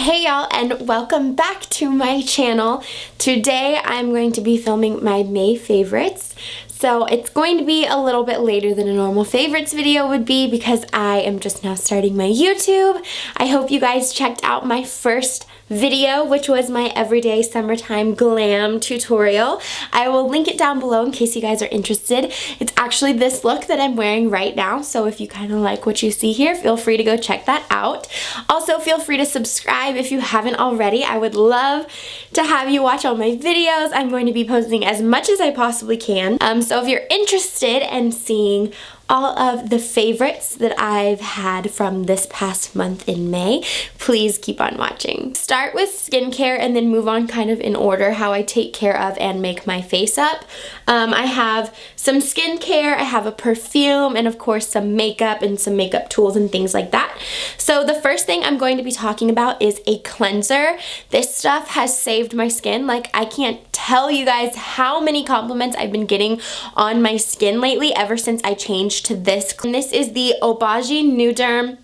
Hey y'all, and welcome back to my channel. Today I'm going to be filming my May favorites. So it's going to be a little bit later than a normal favorites video would be because I am just now starting my YouTube. I hope you guys checked out my first video, which was my everyday summertime glam tutorial. I will link it down below in case you guys are interested. It's actually this look that I'm wearing right now, so if you kind of like what you see here, feel free to go check that out. Also, feel free to subscribe if you haven't already. I would love to have you watch all my videos. I'm going to be posting as much as I possibly can. So if you're interested in seeing all of the favorites that I've had from this past month in May, please keep on watching. Start with skincare and then move on kind of in order how I take care of and make my face up. I have some skincare, I have a perfume, and of course some makeup and some makeup tools and things like that. So the first thing I'm going to be talking about is a cleanser. This stuff has saved my skin. Like, I can't tell you guys how many compliments I've been getting on my skin lately ever since I changed to this. And this is the Obagi Nuderm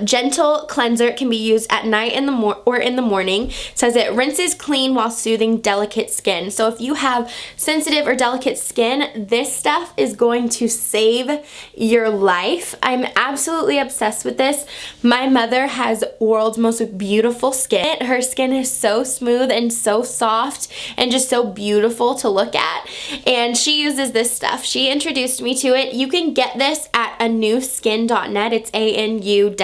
gentle cleanser. It can be used at night or in the morning. It says it rinses clean while soothing delicate skin. So if you have sensitive or delicate skin, this stuff is going to save your life. I'm absolutely obsessed with this. My mother has world's most beautiful skin. Her skin is so smooth and so soft and just so beautiful to look at, and she uses this stuff. She introduced me to it. You can get this at anuskin.net. It's anu-skin.net.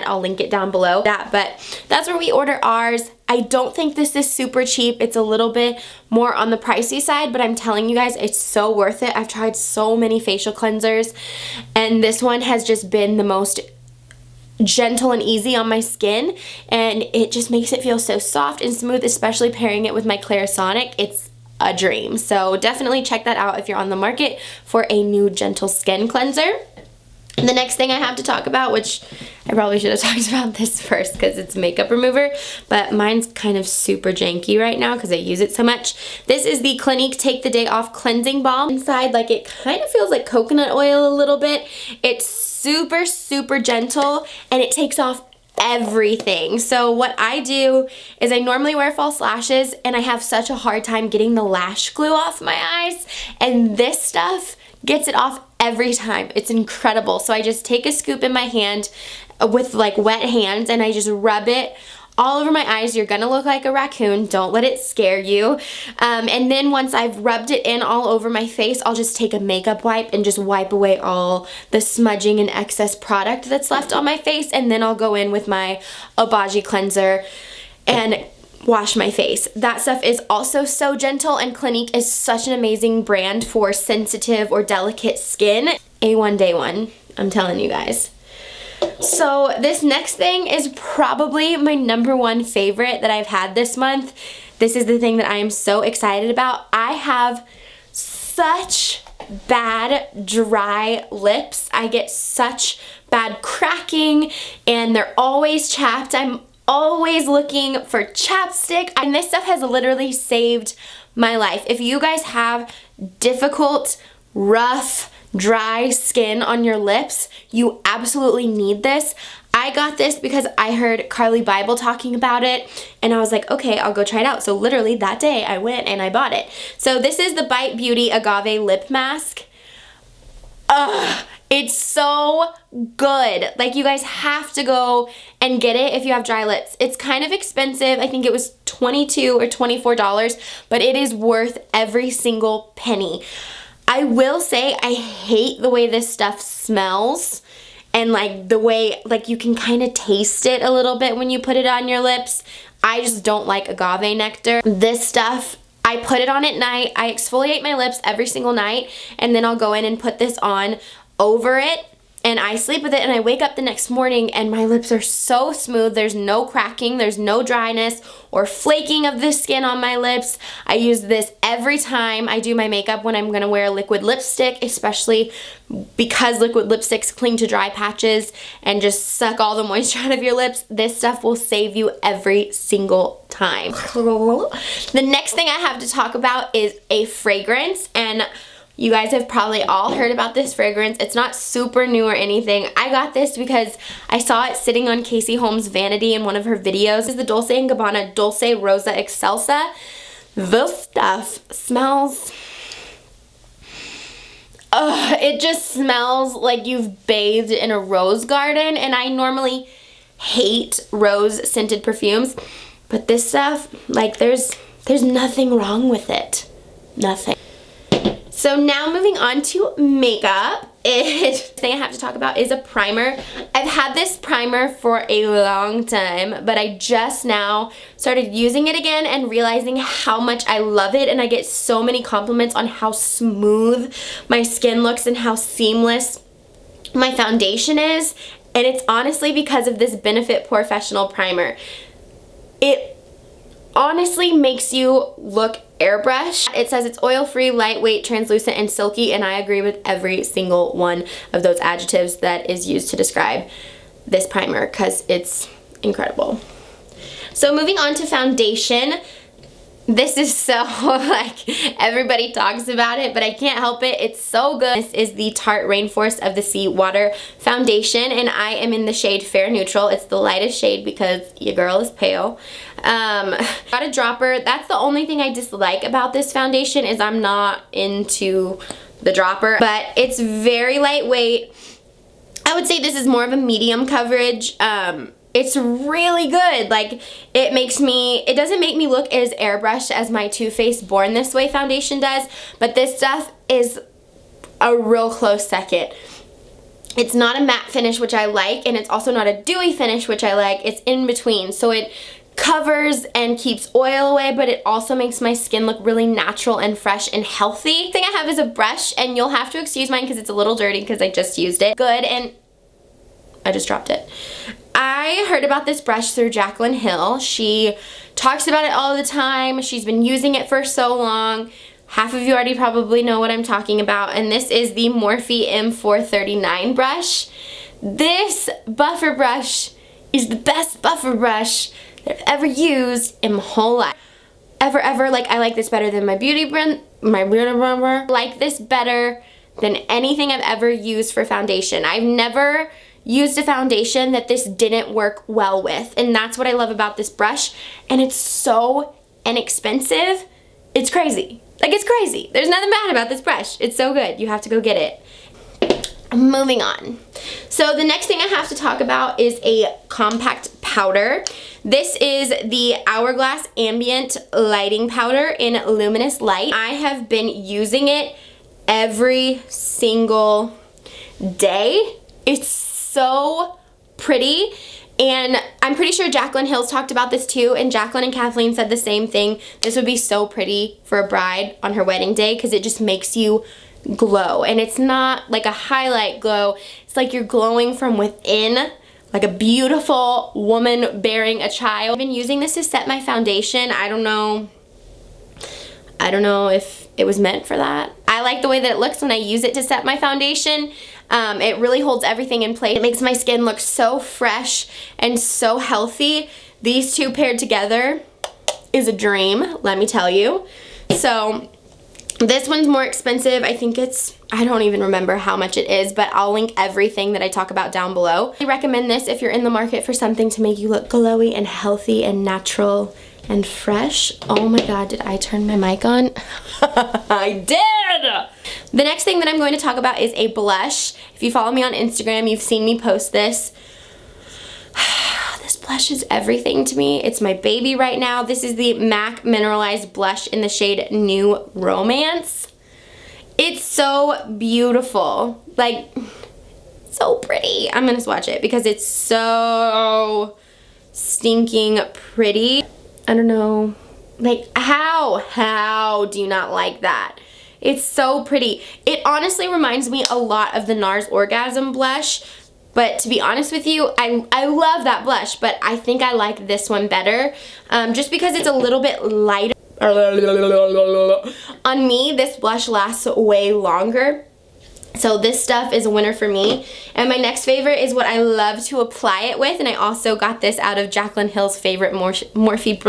I'll link it down below that, but that's where we order ours. I don't think this is super cheap. It's a little bit more on the pricey side, but I'm telling you guys, it's so worth it. I've tried so many facial cleansers, and this one has just been the most gentle and easy on my skin, and it just makes it feel so soft and smooth, especially pairing it with my Clarisonic. It's a dream. So definitely check that out if you're on the market for a new gentle skin cleanser. The next thing I have to talk about, which I probably should have talked about this first because it's makeup remover, but mine's kind of super janky right now because I use it so much. This is the Clinique Take the Day Off Cleansing Balm. Inside, like, it kind of feels like coconut oil a little bit. It's super, super gentle, and it takes off everything. So what I do is I normally wear false lashes, and I have such a hard time getting the lash glue off my eyes, and this stuff gets it off every time. It's incredible. So I just take a scoop in my hand with like wet hands, and I just rub it all over my eyes. You're gonna look like a raccoon. Don't let it scare you. And then once I've rubbed it in all over my face, I'll just take a makeup wipe and just wipe away all the smudging and excess product that's left on my face, and then I'll go in with my Obagi cleanser and wash my face. That stuff is also so gentle, and Clinique is such an amazing brand for sensitive or delicate skin. A1 day one, I'm telling you guys. So this next thing is probably my #1 favorite that I've had this month. This is the thing that I am so excited about. I have such bad dry lips. I get such bad cracking, and they're always chapped. I'm always looking for chapstick, and this stuff has literally saved my life. If you guys have difficult, rough, dry skin on your lips, you absolutely need this. I got this because I heard Carly Bible talking about it, and I was like, okay, I'll go try it out. So literally that day I went and I bought it. So this is the Bite Beauty Agave Lip Mask. Ugh, it's so good. Like, you guys have to go and get it if you have dry lips. It's kind of expensive. I think it was $22 or $24, but it is worth every single penny. I will say I hate the way this stuff smells, and like the way, like, you can kind of taste it a little bit when you put it on your lips. I just don't like agave nectar. This stuff, I put it on at night. I exfoliate my lips every single night, and then I'll go in and put this on over it, and I sleep with it, and I wake up the next morning and my lips are so smooth. There's no cracking, there's no dryness or flaking of the skin on my lips. I use this every time I do my makeup when I'm gonna wear a liquid lipstick, especially because liquid lipsticks cling to dry patches and just suck all the moisture out of your lips. This stuff will save you every single time. The next thing I have to talk about is a fragrance, and You guys have probably all heard about this fragrance. It's not super new or anything. I got this because I saw it sitting on Casey Holmes' vanity in one of her videos. This is the Dolce & Gabbana Dolce Rosa Excelsa. This stuff smells... it just smells like you've bathed in a rose garden, and I normally hate rose scented perfumes, but this stuff, like, there's nothing wrong with it. Nothing. So now moving on to makeup. The thing I have to talk about is a primer. I've had this primer for a long time, but I just now started using it again and realizing how much I love it, and I get so many compliments on how smooth my skin looks and how seamless my foundation is, and it's honestly because of this Benefit Professional Primer. It honestly makes you look airbrush. It says it's oil-free, lightweight, translucent, and silky, and I agree with every single one of those adjectives that is used to describe this primer because it's incredible. So moving on to foundation. This is so, like, everybody talks about it, but I can't help it. It's so good. This is the Tarte Rainforest of the Sea Water Foundation, and I am in the shade Fair Neutral. It's the lightest shade because your girl is pale. Got a dropper. That's the only thing I dislike about this foundation is I'm not into the dropper, but it's very lightweight. I would say this is more of a medium coverage. It's really good. Like, it doesn't make me look as airbrushed as my Too Faced Born This Way foundation does, but this stuff is a real close second. It's not a matte finish, which I like, and it's also not a dewy finish, which I like. It's in between, so it covers and keeps oil away, but it also makes my skin look really natural and fresh and healthy. The thing I have is a brush, and you'll have to excuse mine because it's a little dirty because I just used it. Good, and I just dropped it. I heard about this brush through Jaclyn Hill. She talks about it all the time. She's been using it for so long. Half of you already probably know what I'm talking about, and this is the Morphe M439 brush. This buffer brush is the best buffer brush that I've ever used in my whole life. Ever. Like, I like this better than my beauty blender. I like this better than anything I've ever used for foundation. I've never used a foundation that this didn't work well with, and that's what I love about this brush, and it's so inexpensive. It's crazy. Like, it's crazy. There's nothing bad about this brush. It's so good. You have to go get it. Moving on. So the next thing I have to talk about is a compact powder. This is the Hourglass Ambient Lighting Powder in Luminous Light. I have been using it every single day. It's so pretty, and I'm pretty sure Jaclyn Hill's talked about this too, and Jaclyn and Kathleen said the same thing. This would be so pretty for a bride on her wedding day because it just makes you glow, and it's not like a highlight glow. It's like you're glowing from within, like a beautiful woman bearing a child. I've been using this to set my foundation. I don't know if it was meant for that. I like the way that it looks when I use it to set my foundation. It really holds everything in place. It makes my skin look so fresh and so healthy. These two paired together is a dream, let me tell you. So this one's more expensive. I think I don't even remember how much it is, but I'll link everything that I talk about down below. I recommend this if you're in the market for something to make you look glowy and healthy and natural and fresh. Oh my god, did I turn my mic on? I did! The next thing that I'm going to talk about is a blush. If you follow me on Instagram, you've seen me post this. This blush is everything to me. It's my baby right now. This is the MAC Mineralized Blush in the shade New Romance. It's so beautiful. Like, so pretty. I'm gonna swatch it because it's so stinking pretty. I don't know, like, how do you not like that? It's so pretty. It honestly reminds me a lot of the NARS Orgasm blush, but to be honest with you, I love that blush, but I think I like this one better, just because it's a little bit lighter. On me, this blush lasts way longer. So this stuff is a winner for me. And my next favorite is what I love to apply it with, and I also got this out of Jaclyn Hill's favorite Morphe.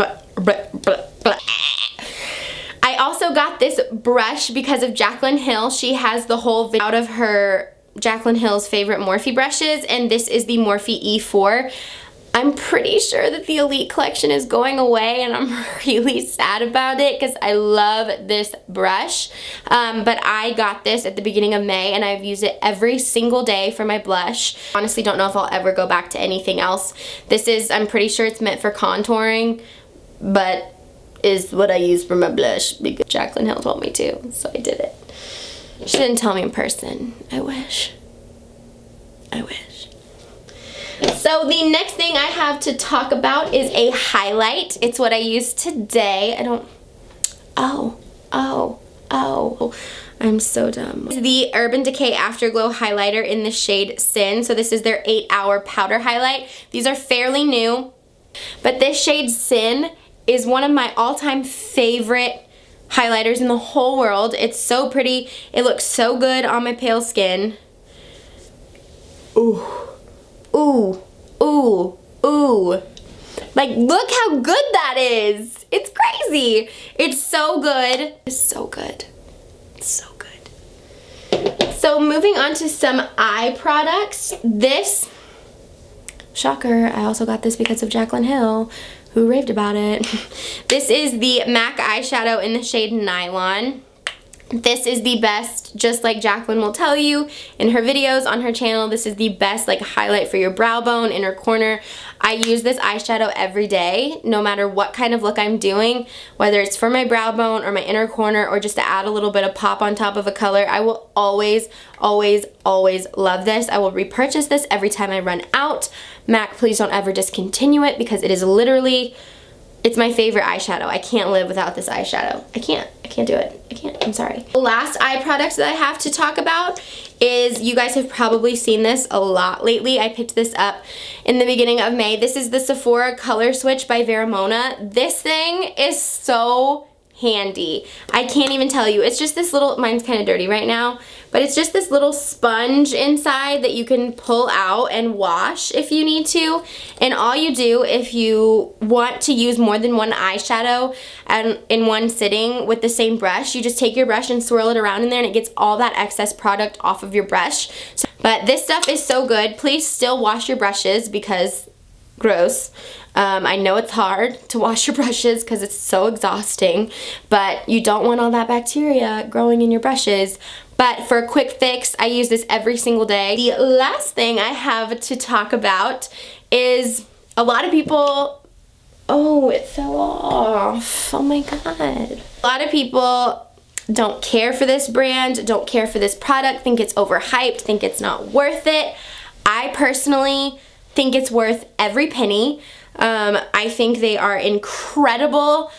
I also got this brush because of Jaclyn Hill. She has the whole video out of her Jaclyn Hill's favorite Morphe brushes, and this is the Morphe E4. I'm pretty sure that the Elite collection is going away, and I'm really sad about it because I love this brush. But I got this at the beginning of May, and I've used it every single day for my blush. Honestly, don't know if I'll ever go back to anything else. This is, I'm pretty sure it's meant for contouring, but is what I use for my blush because Jaclyn Hill told me to, so I did it. She didn't tell me in person. I wish. I wish. So the next thing I have to talk about is a highlight. It's what I used today. I'm so dumb. This is the Urban Decay Afterglow Highlighter in the shade Sin. So this is their 8-hour powder highlight. These are fairly new, but this shade Sin is one of my all-time favorite highlighters in the whole world. It's so pretty. It looks so good on my pale skin. Ooh. Ooh. Ooh. Ooh. Like, look how good that is. It's crazy. It's so good. It's so good. It's so good. So moving on to some eye products. This, shocker, I also got this because of Jaclyn Hill, who raved about it. This is the MAC eyeshadow in the shade Nylon. This is the best, just like Jaclyn will tell you in her videos on her channel, this is the best like highlight for your brow bone, inner corner. I use this eyeshadow every day, no matter what kind of look I'm doing, whether it's for my brow bone or my inner corner or just to add a little bit of pop on top of a color. I will always, always, always love this. I will repurchase this every time I run out. MAC, please don't ever discontinue it because it is literally, it's my favorite eyeshadow. I can't live without this eyeshadow. I can't do it. I can't, I'm sorry. The last eye product that I have to talk about is, you guys have probably seen this a lot lately. I picked this up in the beginning of May. This is the Sephora Color Switch by Veramona. This thing is so handy. I can't even tell you. It's just this little, mine's kind of dirty right now, but it's just this little sponge inside that you can pull out and wash if you need to. And all you do, if you want to use more than one eyeshadow and in one sitting with the same brush, you just take your brush and swirl it around in there and it gets all that excess product off of your brush. But this stuff is so good. Please still wash your brushes because gross. I know it's hard to wash your brushes because it's so exhausting, but you don't want all that bacteria growing in your brushes. But for a quick fix, I use this every single day. The last thing I have to talk about is a lot of people, oh, it fell off. Oh my God. A lot of people don't care for this brand, don't care for this product, think it's overhyped, think it's not worth it. I personally think it's worth every penny. I think they are incredible.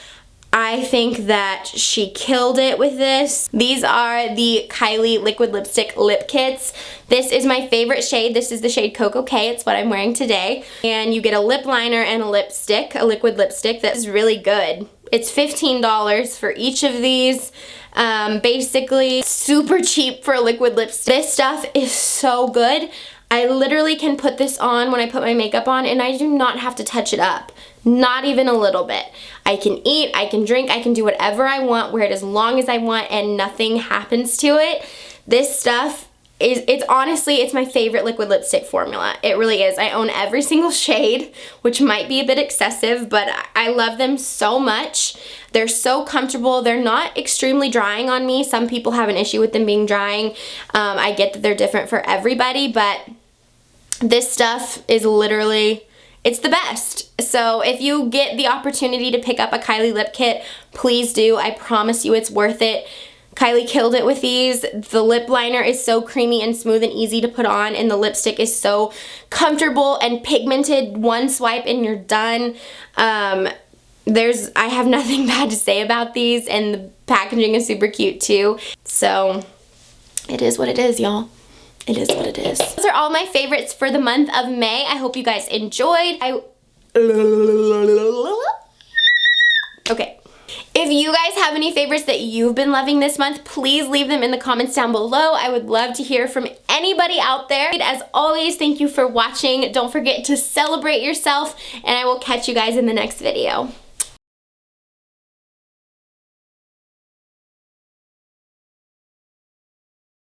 I think that she killed it with this. These are the Kylie Liquid Lipstick Lip Kits. This is my favorite shade. This is the shade Coco K. It's what I'm wearing today. And you get a lip liner and a lipstick, a liquid lipstick that is really good. It's $15 for each of these. Basically, super cheap for a liquid lipstick. This stuff is so good. I literally can put this on when I put my makeup on and I do not have to touch it up. Not even a little bit. I can eat, I can drink, I can do whatever I want, wear it as long as I want, and nothing happens to it. This stuff is, it's honestly, it's my favorite liquid lipstick formula. It really is. I own every single shade, which might be a bit excessive, but I love them so much. They're so comfortable. They're not extremely drying on me. Some people have an issue with them being drying. I get that they're different for everybody, but this stuff is literally, it's the best. So if you get the opportunity to pick up a Kylie lip kit, please do. I promise you it's worth it. Kylie killed it with these. The lip liner is so creamy and smooth and easy to put on, and the lipstick is so comfortable and pigmented. One swipe and you're done. I have nothing bad to say about these, and the packaging is super cute too. So it is what it is, y'all. It is what it is. Those are all my favorites for the month of May. I hope you guys enjoyed. Okay. If you guys have any favorites that you've been loving this month, please leave them in the comments down below. I would love to hear from anybody out there. As always, thank you for watching. Don't forget to celebrate yourself, and I will catch you guys in the next video.